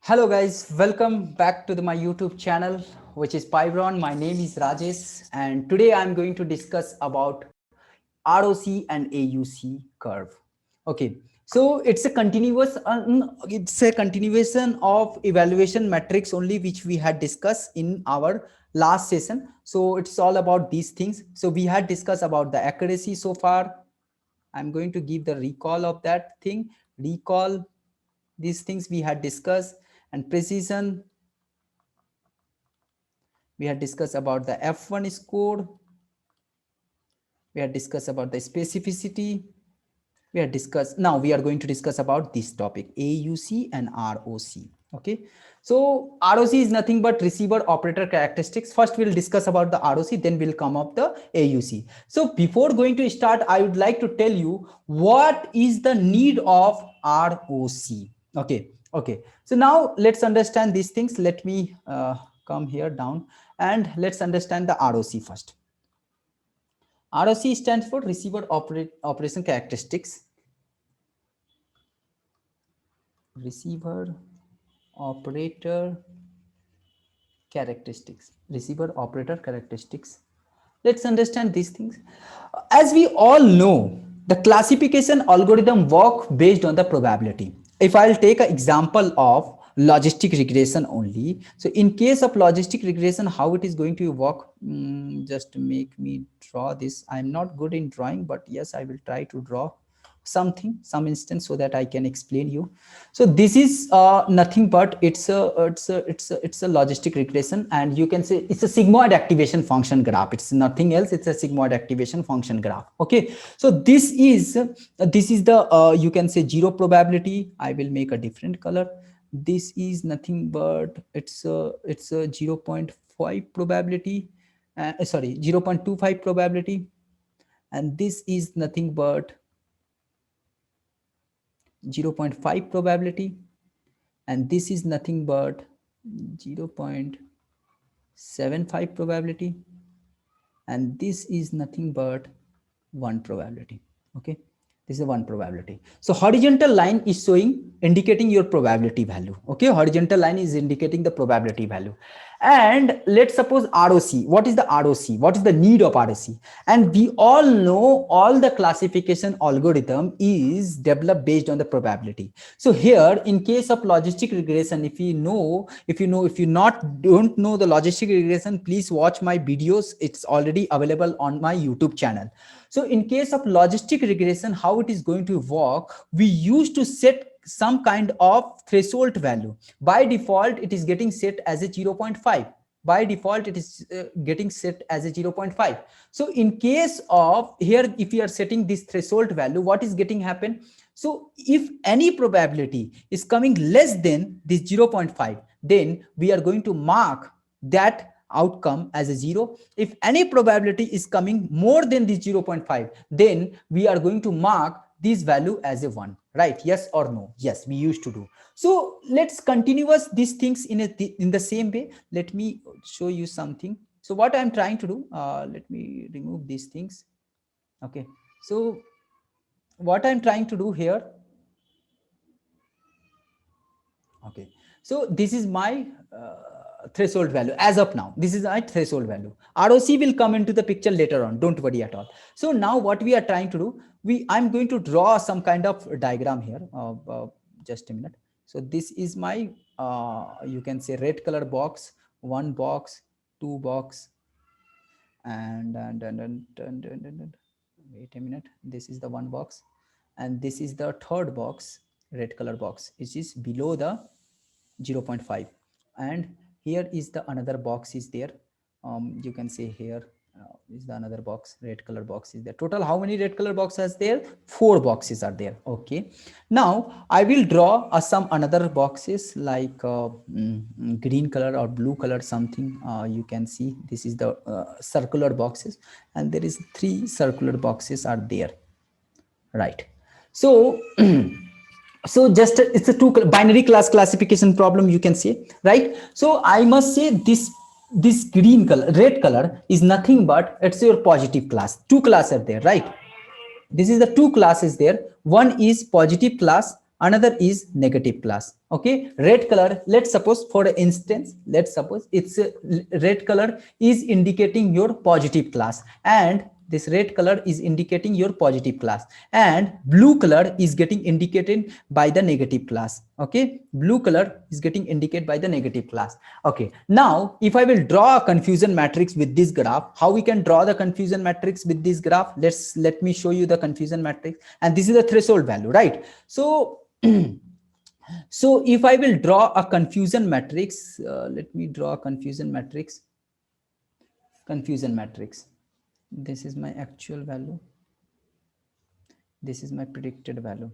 Hello guys, welcome back to my YouTube channel, which is Pyron. My name is Rajesh, and today I'm going to discuss about ROC and AUC curve. Okay, so it's a continuation of evaluation metrics only, which we had discussed in our last session. So it's all about these things. So we had discussed about the accuracy so far. I'm going to give the recall of that thing. Recall these things we had discussed, and precision we had discussed about the F1 score. We had discussed about the specificity. We had discussed, now we are going to discuss about this topic, AUC and ROC. Okay, so ROC is nothing but receiver operator characteristics. First we'll discuss about the ROC, then we'll come up the AUC. So before going to start, I would like to tell you what is the need of ROC. Okay, so now let's understand these things. Let me come here down and let's understand the ROC first. ROC stands for receiver operation characteristics. Receiver operator characteristics. Receiver operator characteristics. Let's understand these things. As we all know, the classification algorithm work based on the probability. If I'll take an example of logistic regression only. So in case of logistic regression, how it is going to work, just make me draw this. I'm not good in drawing, but yes, I will try to draw some instance so that I can explain you. So this is nothing but it's a logistic regression, and you can say it's a sigmoid activation function graph. It's nothing else, it's a sigmoid activation function graph. Okay, so this is the you can say zero probability. I will make a different color. This is nothing but it's a 0.5 probability, sorry, 0.25 probability, and this is nothing but 0.5 probability, and this is nothing but 0.75 probability, and this is nothing but 1 probability. Okay, this is a 1 probability. So horizontal line is showing, indicating your probability value. Okay, horizontal line is indicating the probability value. And let's suppose ROC. What is the ROC? What is the need of ROC? And we all know all the classification algorithm is developed based on the probability. So here, in case of logistic regression, if you don't know the logistic regression, please watch my videos. It's already available on my YouTube channel. So in case of logistic regression, how it is going to work, we used to set some kind of threshold value. By default, it is getting set as a 0.5. By default, it is getting set as a 0.5. So in case of here, if you are setting this threshold value, what is getting happen? So if any probability is coming less than this 0.5, then we are going to mark that outcome as a 0. If any probability is coming more than this 0.5, then we are going to mark this value as a 1, right? Yes or no? Yes, we used to do. So let's continue these things in the same way. Let me show you something. So what I'm trying to do, let me remove these things. Okay, so what I'm trying to do here, okay, so this is my threshold value as of now. This is my threshold value. ROC will come into the picture later on, don't worry at all. So now what we are trying to do, I'm going to draw some kind of diagram here. Just a minute. So this is my you can say red color box, 1 box, 2 box, and wait a minute, this is the 1 box, and this is the third box, red color box, which is below the 0.5, and here is the another box is there. You can say here is the another box, red color box is there. Total how many red color boxes there? 4 boxes are there. Okay, now I will draw some another boxes like green color or blue color something. You can see this is the circular boxes, and there is 3 circular boxes are there, right? So so just it's a 2 binary class classification problem, you can say, right? So I must say this green color, red color is nothing but it's your positive class. 2 classes are there, right? This is the 2 classes there. One is positive class, another is negative class. Okay, red color, let's suppose for instance, let's suppose it's red color is indicating your positive class, and this red color is indicating your positive class, and blue color is getting indicated by the negative class. Okay, blue color is getting indicated by the negative class. Okay, now if I will draw a confusion matrix with this graph, how we can draw the confusion matrix with this graph? Let me show you the confusion matrix, and this is the threshold value, right? So so if I will draw a confusion matrix, let me draw a confusion matrix. Confusion matrix. This is my actual value. This is my predicted value.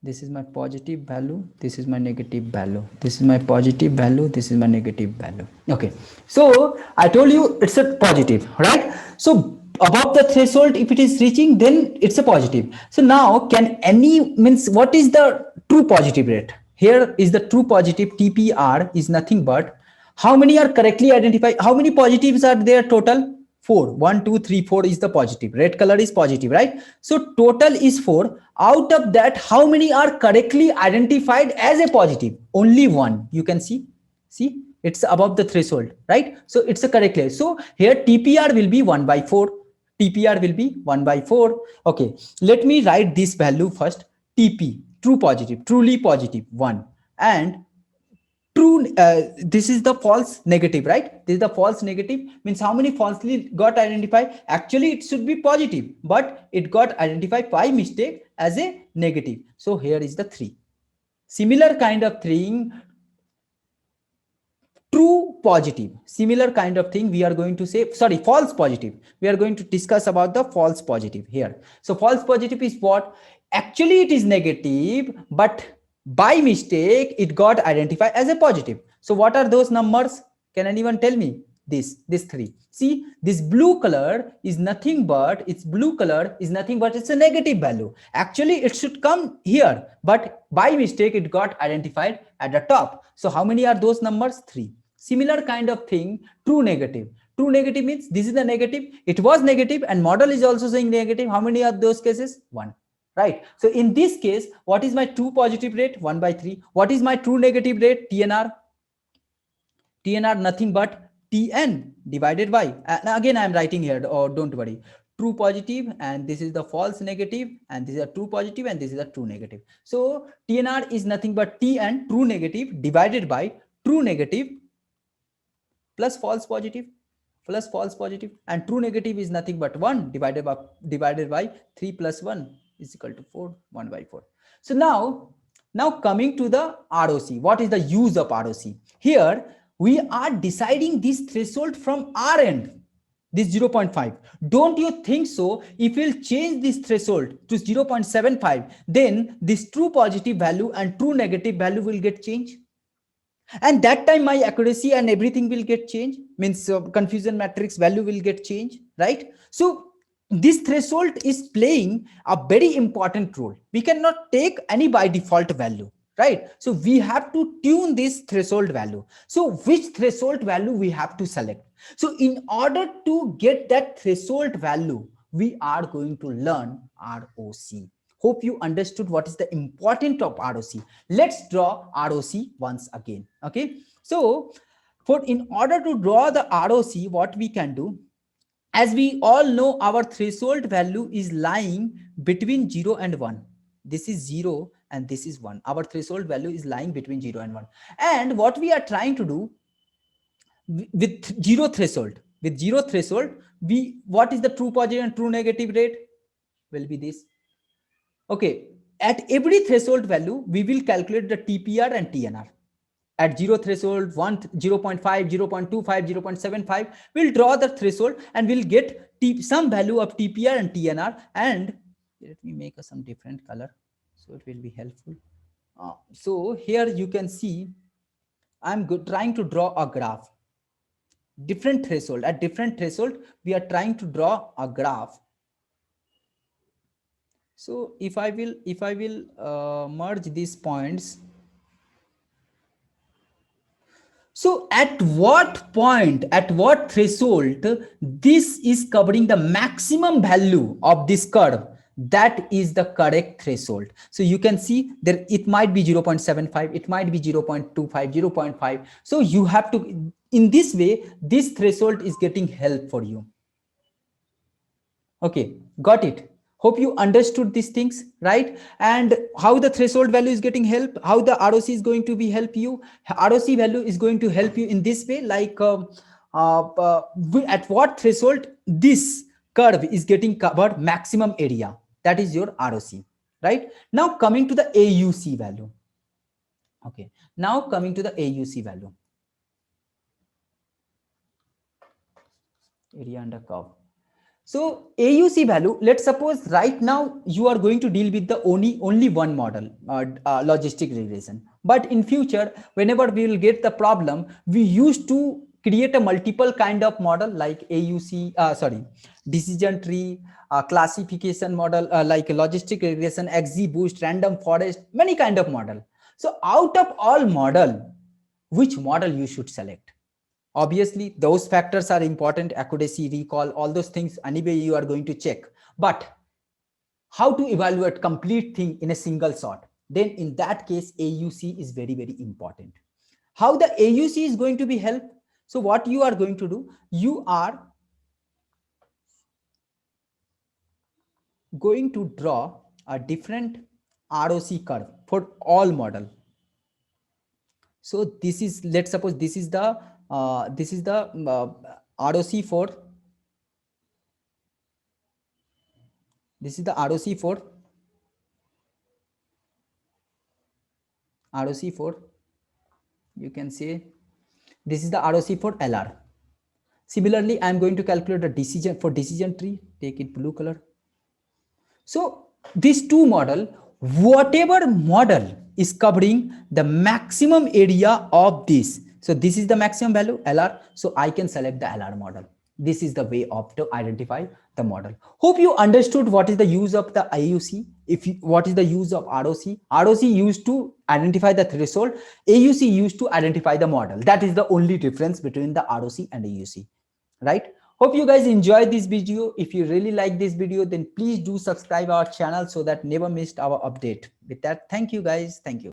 This is my positive value. This is my negative value. This is my positive value. This is my negative value. Okay. So I told you it's a positive, right? So above the threshold, if it is reaching, then it's a positive. So now can any means what is the true positive rate? Here is the true positive TPR is nothing but how many are correctly identified? How many positives are there total? 4. 1, 2, 3, 4 is the positive. Red color is positive, right? So total is 4. Out of that, how many are correctly identified as a positive? Only 1. You can see. See, it's above the threshold, right? So it's a correct layer. So here TPR will be 1 by 4. TPR will be 1 by 4. Okay, let me write this value first. TP, true positive, truly positive, 1. And true, this is the false negative, right? This is the false negative, means how many falsely got identified? Actually it should be positive, but it got identified by mistake as a negative. So here is the 3. Similar kind of thing, true positive, similar kind of thing we are going to say, sorry, false positive. We are going to discuss about the false positive here. So false positive is what? Actually it is negative, but by mistake it got identified as a positive. So what are those numbers? Can anyone tell me? This 3. See, this blue color is nothing but, it's blue color is nothing but it's a negative value. Actually it should come here, but by mistake it got identified at the top. So how many are those numbers? 3. Similar kind of thing, true negative. True negative means this is the negative, it was negative and model is also saying negative. How many are those cases? 1. Right. So in this case, what is my true positive rate? 1 by 3. What is my true negative rate? TNR. TNR nothing but Tn divided by, again I am writing here, or don't worry, true positive, and this is the false negative, and this is a true positive, and this is a true negative. So TNR is nothing but Tn, true negative, divided by true negative plus false positive, and true negative is nothing but 1 divided by 3 plus 1 is equal to 4, 1 by 4. So now coming to the ROC, what is the use of ROC? Here we are deciding this threshold from our end, this 0.5. Don't you think so? If we'll change this threshold to 0.75, then this true positive value and true negative value will get changed. And that time my accuracy and everything will get changed, means confusion matrix value will get changed, right? So this threshold is playing a very important role. We cannot take any by default value, right? So we have to tune this threshold value. So which threshold value we have to select? So in order to get that threshold value, we are going to learn ROC. Hope you understood what is the importance of ROC. Let's draw ROC once again. Okay. So in order to draw the ROC, what we can do, as we all know, our threshold value is lying between 0 and 1. This is 0 and this is 1. Our threshold value is lying between 0 and 1. And what we are trying to do with zero threshold, what is the true positive and true negative rate? Will be this. Okay, at every threshold value, we will calculate the TPR and TNR. At 0 threshold, 0.5, 0.25, 0.75, we'll draw the threshold and we'll get some value of TPR and TNR. And let me make some different color so it will be helpful. So here you can see, I'm trying to draw a graph. Different threshold, at different threshold, we are trying to draw a graph. So if I will merge these points. So at what point, at what threshold, this is covering the maximum value of this curve, that is the correct threshold. So you can see there, it might be 0.75, it might be 0.25, 0.5. So you have to, in this way, this threshold is getting help for you. Okay, got it. Hope you understood these things, right? And how the threshold value is getting help, how the ROC is going to be help you. ROC value is going to help you in this way, like at what threshold this curve is getting covered maximum area. That is your ROC, right? Now coming to the AUC value. Okay, now coming to the AUC value. Area under curve. So AUC value, let's suppose right now you are going to deal with the only one model, logistic regression. But in future, whenever we will get the problem, we used to create a multiple kind of model like AUC, decision tree, classification model, like logistic regression, XGBoost, random forest, many kind of model. So out of all model, which model you should select? Obviously those factors are important, accuracy, recall, all those things anyway you are going to check. But how to evaluate complete thing in a single shot? Then in that case, AUC is very, very important. How the AUC is going to be help? So what you are going to do, you are going to draw a different ROC curve for all model. So this is, let's suppose this is the ROC for, this is the ROC for you can say this is the ROC for LR. Similarly, I am going to calculate the decision for decision tree, take it blue color. So these two model, whatever model is covering the maximum area of this. So this is the maximum value LR. So I can select the LR model. This is the way of to identify the model. Hope you understood what is the use of the AUC. What is the use of ROC? ROC used to identify the threshold. AUC used to identify the model. That is the only difference between the ROC and AUC, right? Hope you guys enjoyed this video. If you really like this video, then please do subscribe our channel so that never missed our update. With that, thank you guys. Thank you.